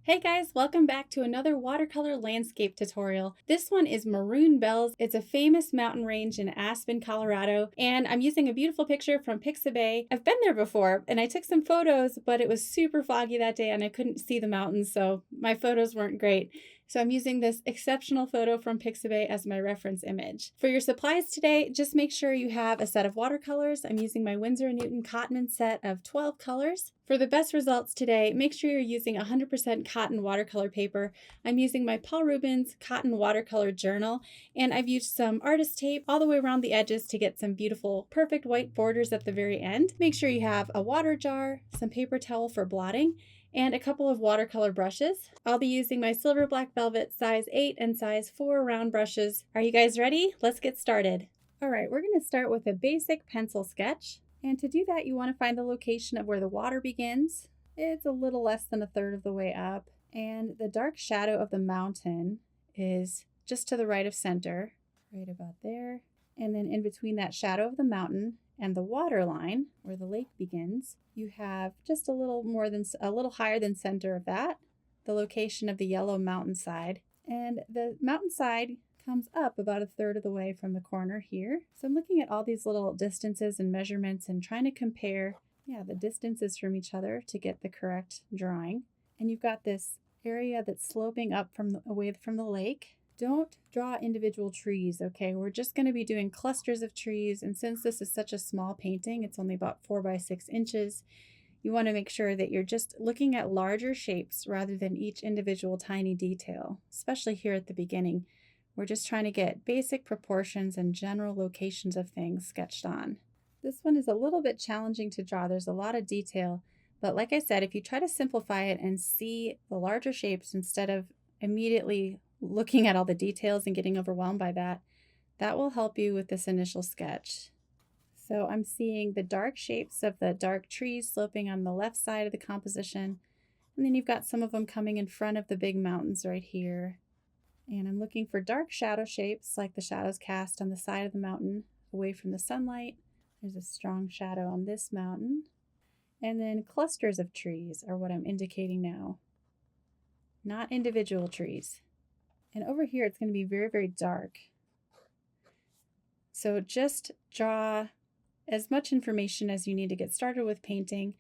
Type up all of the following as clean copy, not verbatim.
Hey guys, welcome back to another watercolor landscape tutorial. This one is Maroon Bells. It's a famous mountain range in Aspen, Colorado, and I'm using a beautiful picture from Pixabay. I've been there before and I took some photos, but it was super foggy that day and I couldn't see the mountains, so my photos weren't great. So I'm using this exceptional photo from Pixabay as my reference image. For your supplies today, just make sure you have a set of watercolors. I'm using my Winsor & Newton Cotman set of 12 colors. For the best results today, make sure you're using 100% cotton watercolor paper. I'm using my Paul Rubens cotton watercolor journal, and I've used some artist tape all the way around the edges to get some beautiful, perfect white borders at the very end. Make sure you have a water jar, some paper towel for blotting, and a couple of watercolor brushes. I'll be using my Silver Black Velvet size 8 and size 4 round brushes. Are you guys ready? Let's get started. All right, we're going to start with a basic pencil sketch. And to do that, you want to find the location of where the water begins. It's a little less than a third of the way up. And the dark shadow of the mountain is just to the right of center, right about there. And then in between that shadow of the mountain and the water line, where the lake begins, you have just a little higher than center of that, the location of the yellow mountainside. And the mountainside comes up about a third of the way from the corner here. So I'm looking at all these little distances and measurements and trying to compare, the distances from each other to get the correct drawing. And you've got this area that's sloping up away from the lake. Don't draw individual trees, okay? We're just going to be doing clusters of trees, and since this is such a small painting, it's only about 4 by 6 inches, you want to make sure that you're just looking at larger shapes rather than each individual tiny detail, especially here at the beginning. We're just trying to get basic proportions and general locations of things sketched on. This one is a little bit challenging to draw. There's a lot of detail, but like I said, if you try to simplify it and see the larger shapes instead of immediately looking at all the details and getting overwhelmed by that, that will help you with this initial sketch. So I'm seeing the dark shapes of the dark trees sloping on the left side of the composition, and then you've got some of them coming in front of the big mountains right here. And I'm looking for dark shadow shapes like the shadows cast on the side of the mountain away from the sunlight. There's a strong shadow on this mountain. And then clusters of trees are what I'm indicating now, not individual trees. And over here, it's going to be very, very dark. So just draw as much information as you need to get started with painting,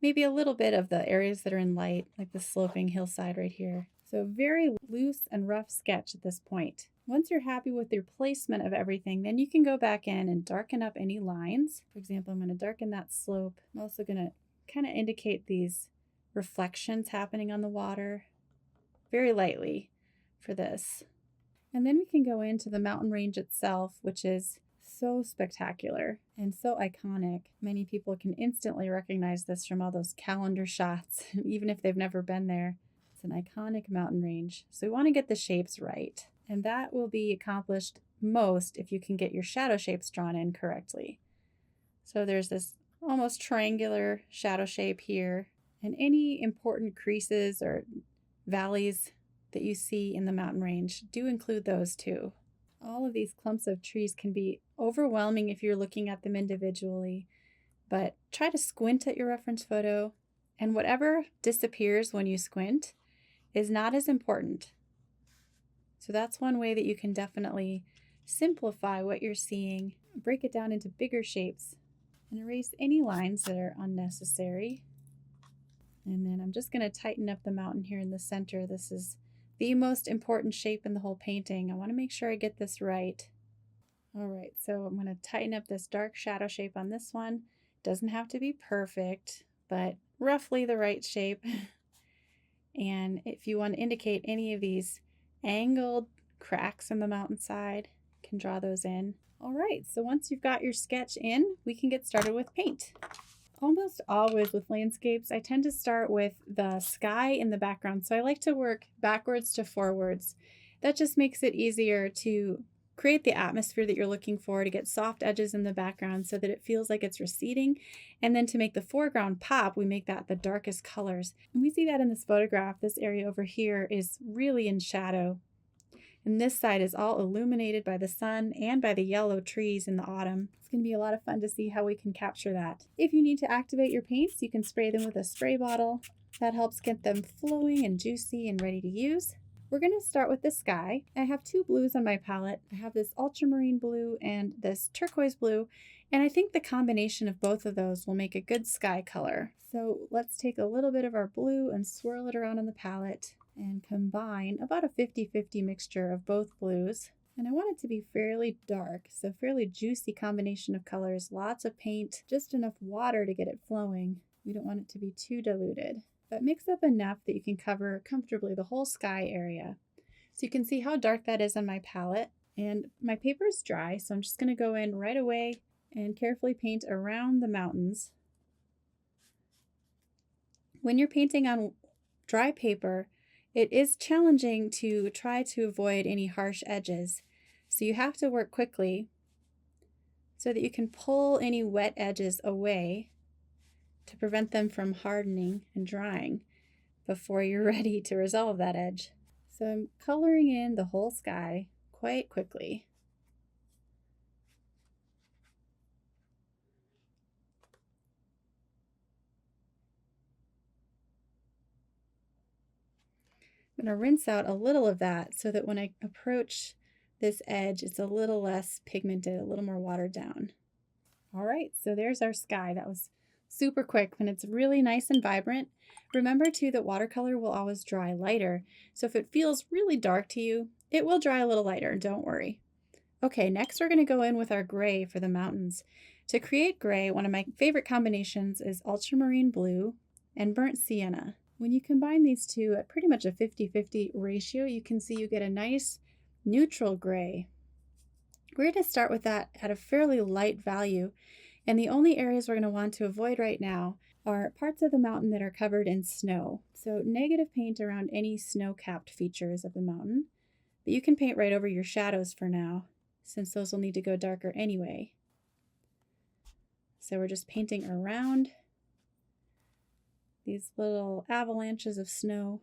maybe a little bit of the areas that are in light, like the sloping hillside right here. So very loose and rough sketch at this point. Once you're happy with your placement of everything, then you can go back in and darken up any lines. For example, I'm going to darken that slope. I'm also going to kind of indicate these reflections happening on the water very lightly for this. And then we can go into the mountain range itself, which is so spectacular and so iconic. Many people can instantly recognize this from all those calendar shots, even if they've never been there. It's an iconic mountain range. So we want to get the shapes right. And that will be accomplished most if you can get your shadow shapes drawn in correctly. So there's this almost triangular shadow shape here, and any important creases or valleys that you see in the mountain range, do include those too. All of these clumps of trees can be overwhelming if you're looking at them individually, but try to squint at your reference photo, and whatever disappears when you squint is not as important. So that's one way that you can definitely simplify what you're seeing, break it down into bigger shapes, and erase any lines that are unnecessary. And then I'm just going to tighten up the mountain here in the center. This is the most important shape in the whole painting. I want to make sure I get this right. All right, so I'm going to tighten up this dark shadow shape on this one. Doesn't have to be perfect, but roughly the right shape. And if you want to indicate any of these angled cracks in the mountainside, you can draw those in. All right, so once you've got your sketch in, we can get started with paint. Almost always with landscapes, I tend to start with the sky in the background. So I like to work backwards to forwards. That just makes it easier to create the atmosphere that you're looking for, to get soft edges in the background so that it feels like it's receding. And then to make the foreground pop, we make that the darkest colors. And we see that in this photograph. This area over here is really in shadow. And this side is all illuminated by the sun and by the yellow trees in the autumn. It's going to be a lot of fun to see how we can capture that. If you need to activate your paints, you can spray them with a spray bottle, That helps get them flowing and juicy and ready to use. We're going to start with the sky. I have two blues on my palette. I have this ultramarine blue and this turquoise blue, and I think the combination of both of those will make a good sky color. So let's take a little bit of our blue and swirl it around on the palette and combine about a 50-50 mixture of both blues. And I want it to be fairly dark, so fairly juicy combination of colors, lots of paint, just enough water to get it flowing. We don't want it to be too diluted, but mix up enough that you can cover comfortably the whole sky area. So you can see how dark that is on my palette, and my paper is dry, so I'm just going to go in right away and carefully paint around the mountains. When you're painting on dry paper, it is challenging to try to avoid any harsh edges. So you have to work quickly so that you can pull any wet edges away to prevent them from hardening and drying before you're ready to resolve that edge. So I'm coloring in the whole sky quite quickly. I'm going to rinse out a little of that so that when I approach this edge, it's a little less pigmented, a little more watered down. All right, so there's our sky. That was super quick and it's really nice and vibrant. Remember too that watercolor will always dry lighter. So if it feels really dark to you, it will dry a little lighter, don't worry. Okay, next we're going to go in with our gray for the mountains. To create gray, one of my favorite combinations is ultramarine blue and burnt sienna. When you combine these two at pretty much a 50-50 ratio, you can see you get a nice neutral gray. We're going to start with that at a fairly light value, and the only areas we're going to want to avoid right now are parts of the mountain that are covered in snow. So negative paint around any snow-capped features of the mountain, but you can paint right over your shadows for now, since those will need to go darker anyway. So we're just painting around these little avalanches of snow.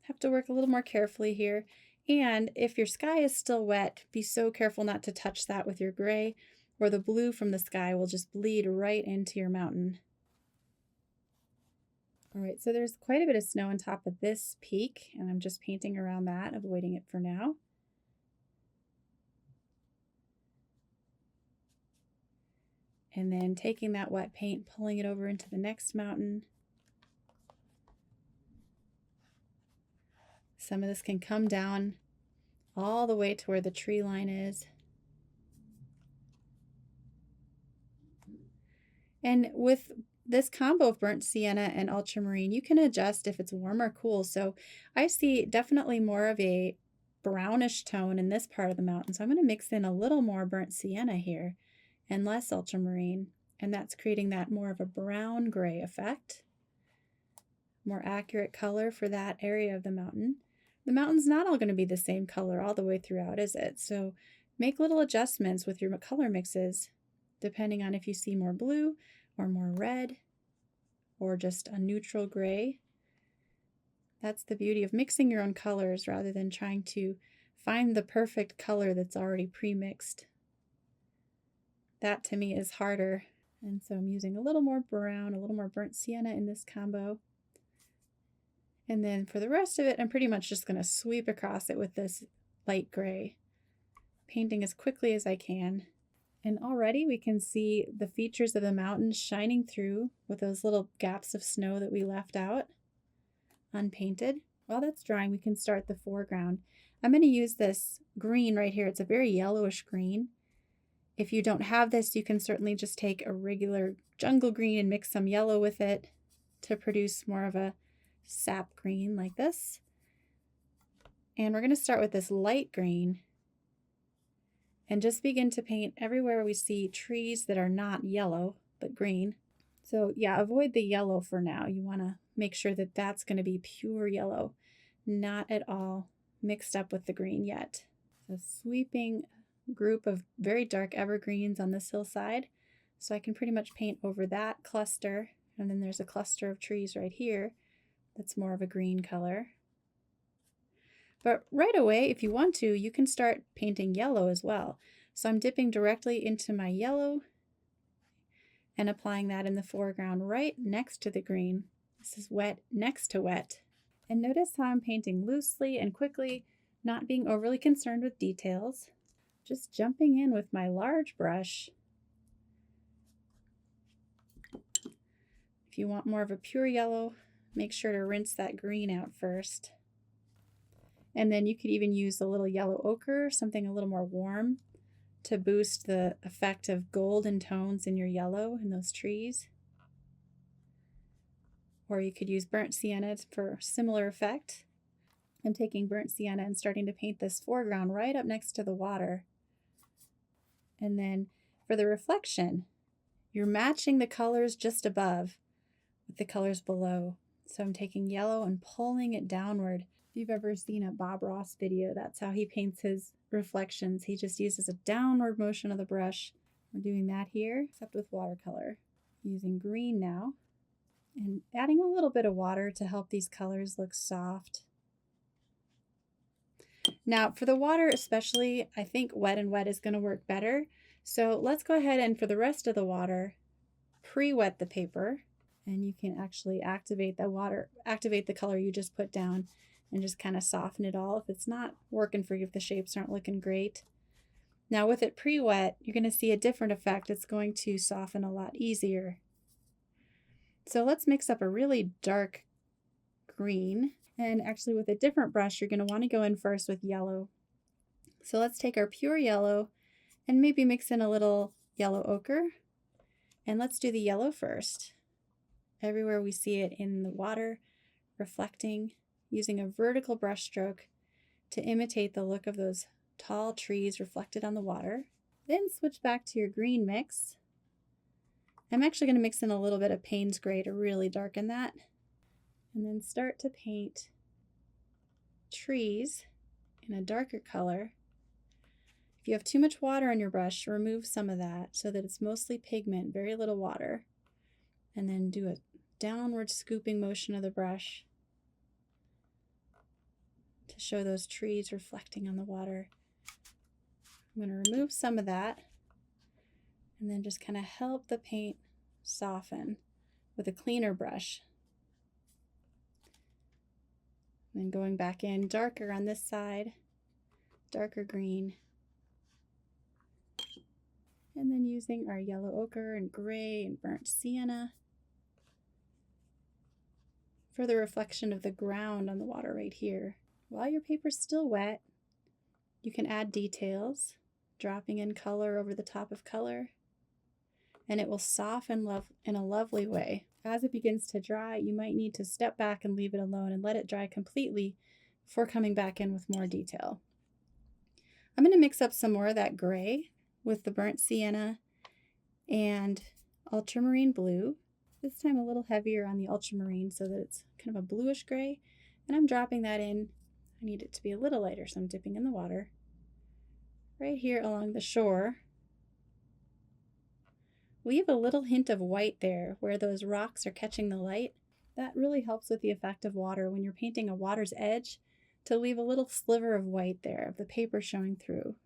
Have to work a little more carefully here. And if your sky is still wet, be so careful not to touch that with your gray, or the blue from the sky will just bleed right into your mountain. All right, so there's quite a bit of snow on top of this peak, and I'm just painting around that, avoiding it for now. And then taking that wet paint, pulling it over into the next mountain. Some of this can come down all the way to where the tree line is. And with this combo of burnt sienna and ultramarine, you can adjust if it's warm or cool. So I see definitely more of a brownish tone in this part of the mountain. So I'm going to mix in a little more burnt sienna here and less ultramarine. And that's creating that more of a brown gray effect. More accurate color for that area of the mountain. The mountain's not all going to be the same color all the way throughout, is it? So make little adjustments with your color mixes, depending on if you see more blue or more red or just a neutral gray. That's the beauty of mixing your own colors rather than trying to find the perfect color that's already pre-mixed. That to me is harder. And so I'm using a little more brown, a little more burnt sienna in this combo. And then for the rest of it, I'm pretty much just going to sweep across it with this light gray, painting as quickly as I can. And already we can see the features of the mountain shining through with those little gaps of snow that we left out, unpainted. While that's drying, we can start the foreground. I'm going to use this green right here. It's a very yellowish green. If you don't have this, you can certainly just take a regular jungle green and mix some yellow with it to produce more of a sap green like this. And we're going to start with this light green and just begin to paint everywhere we see trees that are not yellow but green. So yeah, avoid the yellow for now. You want to make sure that that's going to be pure yellow, not at all mixed up with the green yet. So sweeping group of very dark evergreens on this hillside, so I can pretty much paint over that cluster, and then there's a cluster of trees right here that's more of a green color. But right away, if you want to, you can start painting yellow as well. So I'm dipping directly into my yellow and applying that in the foreground right next to the green. This is wet next to wet. And notice how I'm painting loosely and quickly, not being overly concerned with details. Just jumping in with my large brush. If you want more of a pure yellow, make sure to rinse that green out first. And then you could even use a little yellow ochre, something a little more warm, to boost the effect of golden tones in your yellow in those trees. Or you could use burnt sienna for similar effect. I'm taking burnt sienna and starting to paint this foreground right up next to the water. And then for the reflection, you're matching the colors just above with the colors below. So I'm taking yellow and pulling it downward. If you've ever seen a Bob Ross video, that's how he paints his reflections. He just uses a downward motion of the brush. We're doing that here, except with watercolor. Using green now, and adding a little bit of water to help these colors look soft. Now for the water especially, I think wet and wet is going to work better. So let's go ahead and for the rest of the water, pre-wet the paper, and you can actually activate the color you just put down and just kind of soften it all if it's not working for you, if the shapes aren't looking great. Now with it pre-wet, you're going to see a different effect. It's going to soften a lot easier. So let's mix up a really dark green. And actually with a different brush, you're going to want to go in first with yellow. So let's take our pure yellow and maybe mix in a little yellow ochre. And let's do the yellow first. Everywhere we see it in the water, reflecting, using a vertical brush stroke to imitate the look of those tall trees reflected on the water. Then switch back to your green mix. I'm actually going to mix in a little bit of Payne's Gray to really darken that. And then start to paint trees in a darker color. If you have too much water on your brush, remove some of that so that it's mostly pigment, very little water. And then do a downward scooping motion of the brush to show those trees reflecting on the water. I'm going to remove some of that and then just kind of help the paint soften with a cleaner brush. And then going back in darker on this side, darker green. And then using our yellow ochre and gray and burnt sienna for the reflection of the ground on the water right here. While your paper's still wet, you can add details, dropping in color over the top of color, and it will soften in a lovely way. As it begins to dry, you might need to step back and leave it alone and let it dry completely before coming back in with more detail. I'm going to mix up some more of that gray with the burnt sienna and ultramarine blue. This time a little heavier on the ultramarine so that it's kind of a bluish gray. And I'm dropping that in. I need it to be a little lighter, so I'm dipping in the water. Right here along the shore. Leave a little hint of white there where those rocks are catching the light. That really helps with the effect of water when you're painting a water's edge, to leave a little sliver of white there of the paper showing through.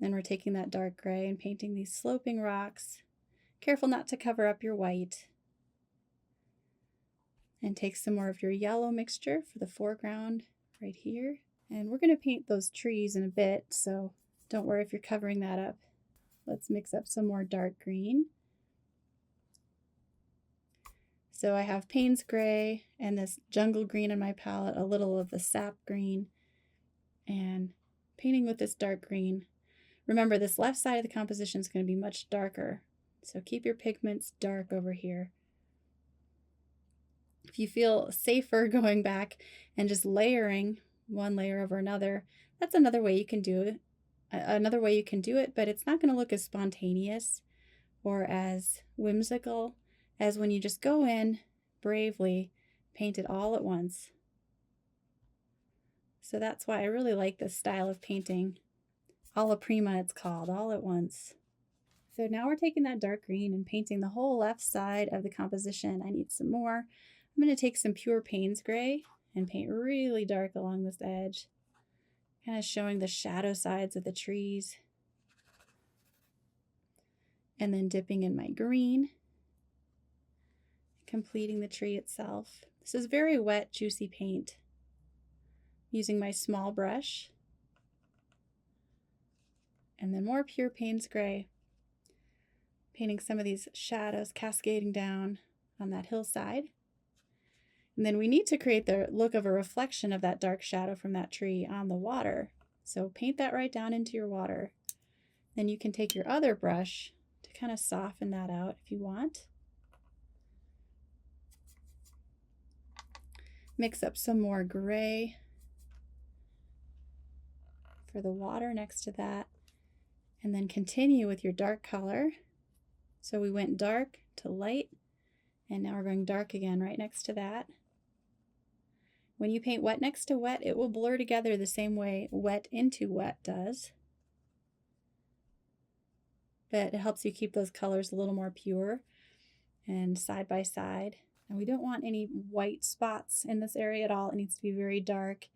Then we're taking that dark gray and painting these sloping rocks. Careful not to cover up your white. And take some more of your yellow mixture for the foreground right here. And we're going to paint those trees in a bit, so don't worry if you're covering that up. Let's mix up some more dark green. So I have Payne's Gray and this jungle green in my palette, a little of the sap green, and painting with this dark green. Remember, this left side of the composition is going to be much darker, so keep your pigments dark over here. If you feel safer going back and just layering one layer over another, that's another way you can do it. But it's not going to look as spontaneous or as whimsical as when you just go in bravely, paint it all at once. So that's why I really like this style of painting. Alla prima it's called, all at once. So now we're taking that dark green and painting the whole left side of the composition. I need some more. I'm going to take some pure Payne's Gray and paint really dark along this edge, kind of showing the shadow sides of the trees. and then dipping in my green, completing the tree itself. This is very wet, juicy paint. Using my small brush, and then more pure Payne's Gray, painting some of these shadows cascading down on that hillside. And then we need to create the look of a reflection of that dark shadow from that tree on the water. So paint that right down into your water. Then you can take your other brush to kind of soften that out if you want. Mix up some more gray for the water next to that, and then continue with your dark color. So we went dark to light, and now we're going dark again right next to that. When you paint wet next to wet, it will blur together the same way wet into wet does. But it helps you keep those colors a little more pure and side by side. And we don't want any white spots in this area at all. It needs to be very dark,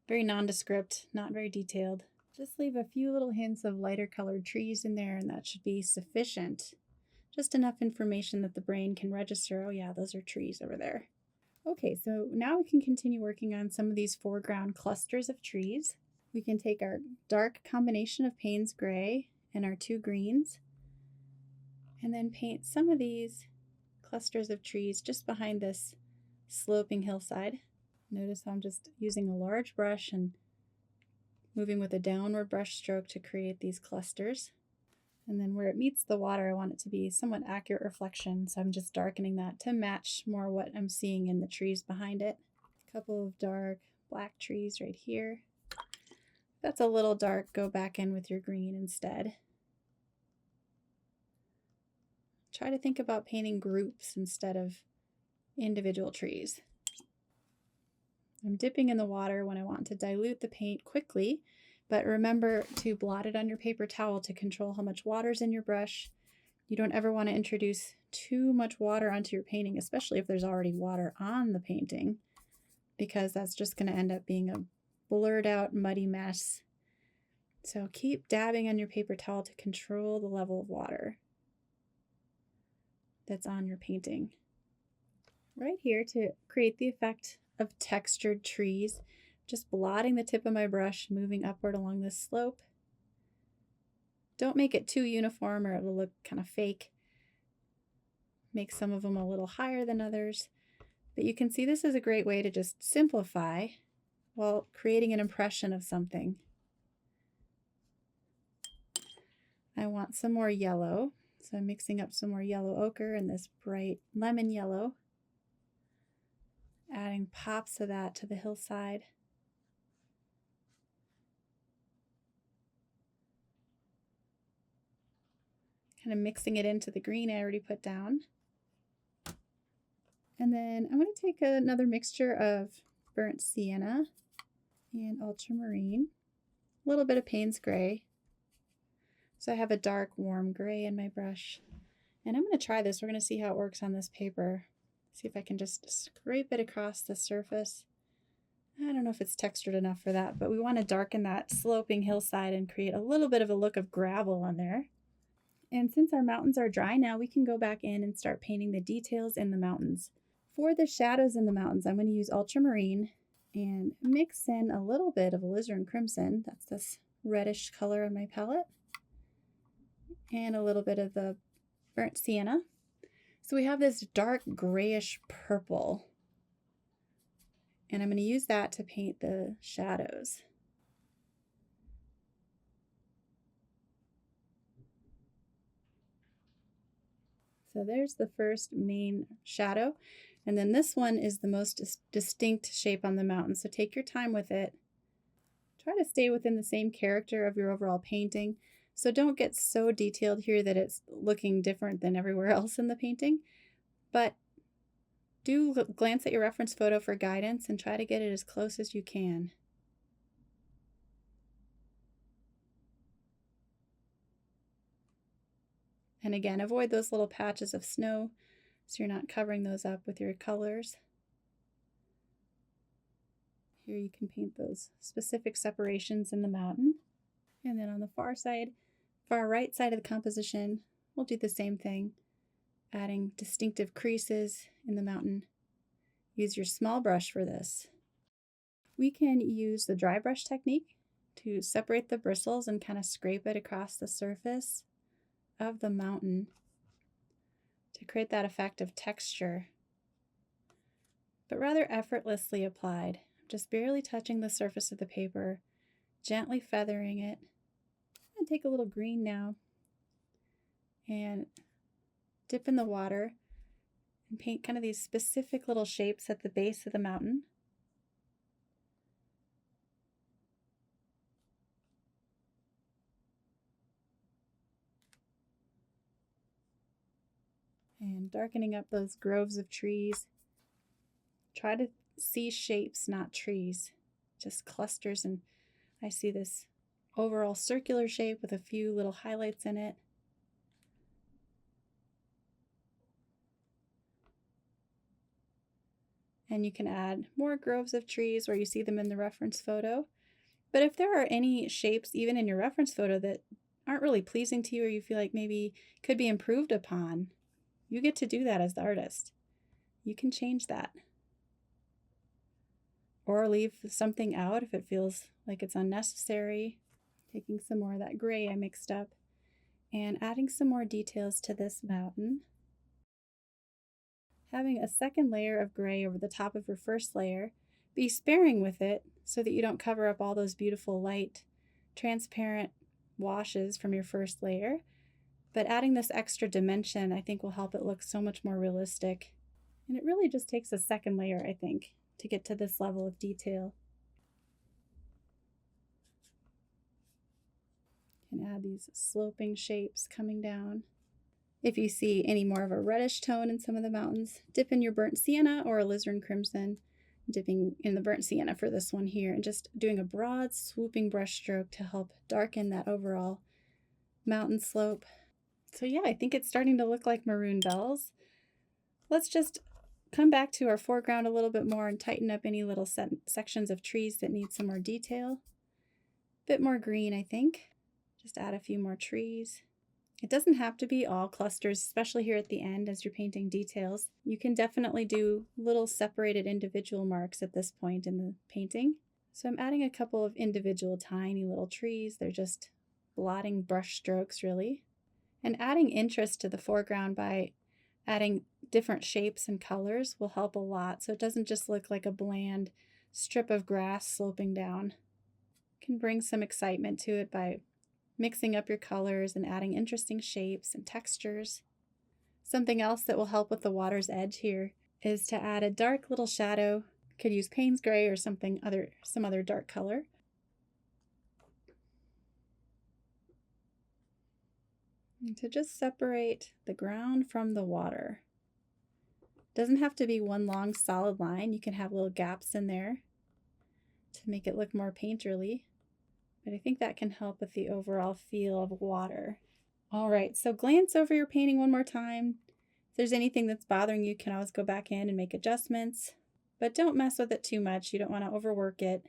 very nondescript, not very detailed. Just leave a few little hints of lighter colored trees in there, and that should be sufficient. Just enough information that the brain can register, oh yeah, those are trees over there. Okay, so now we can continue working on some of these foreground clusters of trees. We can take our dark combination of Payne's Gray and our two greens, and then paint some of these clusters of trees just behind this sloping hillside. Notice how I'm just using a large brush and moving with a downward brush stroke to create these clusters. And then where it meets the water, I want it to be somewhat accurate reflection, so I'm just darkening that to match more what I'm seeing in the trees behind it. A couple of dark black trees right here. If that's a little dark, go back in with your green instead. Try to think about painting groups instead of individual trees. I'm dipping in the water when I want to dilute the paint quickly, but remember to blot it on your paper towel to control how much water's in your brush. You don't ever want to introduce too much water onto your painting, especially if there's already water on the painting, because that's just going to end up being a blurred out, muddy mess. So keep dabbing on your paper towel to control the level of water that's on your painting. Right here, to create the effect of textured trees, just blotting the tip of my brush, moving upward along this slope. Don't make it too uniform or it'll look kind of fake. Make some of them a little higher than others. But you can see this is a great way to just simplify while creating an impression of something. I want some more yellow, so I'm mixing up some more yellow ochre and this bright lemon yellow. Adding pops of that to the hillside. Kind of mixing it into the green I already put down. And then I'm going to take another mixture of burnt sienna and ultramarine, a little bit of Payne's Gray. So I have a dark, warm gray in my brush. And I'm going to try this. We're going to see how it works on this paper. See if I can just scrape it across the surface. I don't know if it's textured enough for that, but we want to darken that sloping hillside and create a little bit of a look of gravel on there. And since our mountains are dry now, we can go back in and start painting the details in the mountains. For the shadows in the mountains, I'm going to use ultramarine and mix in a little bit of alizarin crimson. That's this reddish color on my palette. And a little bit of the burnt sienna. So we have this dark grayish purple. And I'm going to use that to paint the shadows. So there's the first main shadow. And then this one is the most distinct shape on the mountain. So take your time with it. Try to stay within the same character of your overall painting. So don't get so detailed here that it's looking different than everywhere else in the painting. But do glance at your reference photo for guidance and try to get it as close as you can. And again, avoid those little patches of snow so you're not covering those up with your colors. Here you can paint those specific separations in the mountain. And then on the far right side of the composition, we'll do the same thing, adding distinctive creases in the mountain. Use your small brush for this. We can use the dry brush technique to separate the bristles and kind of scrape it across the surface of the mountain to create that effect of texture, but rather effortlessly applied. Just barely touching the surface of the paper, gently feathering it. I'm going to take a little green now and dip in the water and paint kind of these specific little shapes at the base of the mountain. And darkening up those groves of trees. Try to see shapes, not trees, just clusters. And I see this overall circular shape with a few little highlights in it. And you can add more groves of trees where you see them in the reference photo. But if there are any shapes, even in your reference photo, that aren't really pleasing to you or you feel like maybe could be improved upon, you get to do that as the artist. You can change that. Or leave something out if it feels like it's unnecessary. Taking some more of that gray I mixed up and adding some more details to this mountain. Having a second layer of gray over the top of your first layer. Be sparing with it so that you don't cover up all those beautiful light, transparent washes from your first layer. But adding this extra dimension, I think, will help it look so much more realistic. And it really just takes a second layer, I think, to get to this level of detail. And add these sloping shapes coming down. If you see any more of a reddish tone in some of the mountains, dip in your burnt sienna or alizarin crimson. Dipping in the burnt sienna for this one here and just doing a broad swooping brush stroke to help darken that overall mountain slope. So yeah, I think it's starting to look like Maroon Bells. Let's just come back to our foreground a little bit more and tighten up any little sections of trees that need some more detail. A bit more green, I think. Just add a few more trees. It doesn't have to be all clusters, especially here at the end as you're painting details. You can definitely do little separated individual marks at this point in the painting. So I'm adding a couple of individual tiny little trees. They're just blotting brush strokes, really. And adding interest to the foreground by adding different shapes and colors will help a lot, so it doesn't just look like a bland strip of grass sloping down. You can bring some excitement to it by mixing up your colors and adding interesting shapes and textures. Something else that will help with the water's edge here is to add a dark little shadow. Could use Payne's gray or some other dark color. And to just separate the ground from the water. Doesn't have to be one long solid line. You can have little gaps in there to make it look more painterly. But I think that can help with the overall feel of water. All right, so glance over your painting one more time. If there's anything that's bothering you, you can always go back in and make adjustments. But don't mess with it too much. You don't want to overwork it.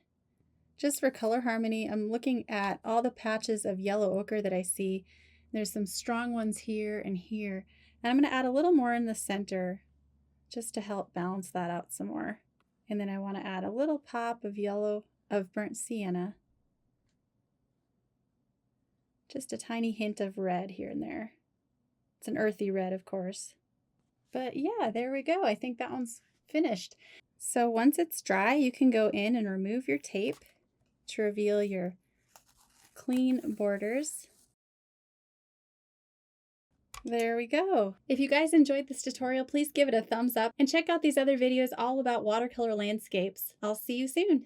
Just for color harmony, I'm looking at all the patches of yellow ochre that I see. There's some strong ones here and here. And I'm going to add a little more in the center just to help balance that out some more. And then I want to add a little pop of yellow of burnt sienna. Just a tiny hint of red here and there. It's an earthy red, of course. But yeah, there we go. I think that one's finished. So once it's dry, you can go in and remove your tape to reveal your clean borders. There we go. If you guys enjoyed this tutorial, please give it a thumbs up and check out these other videos all about watercolor landscapes. I'll see you soon.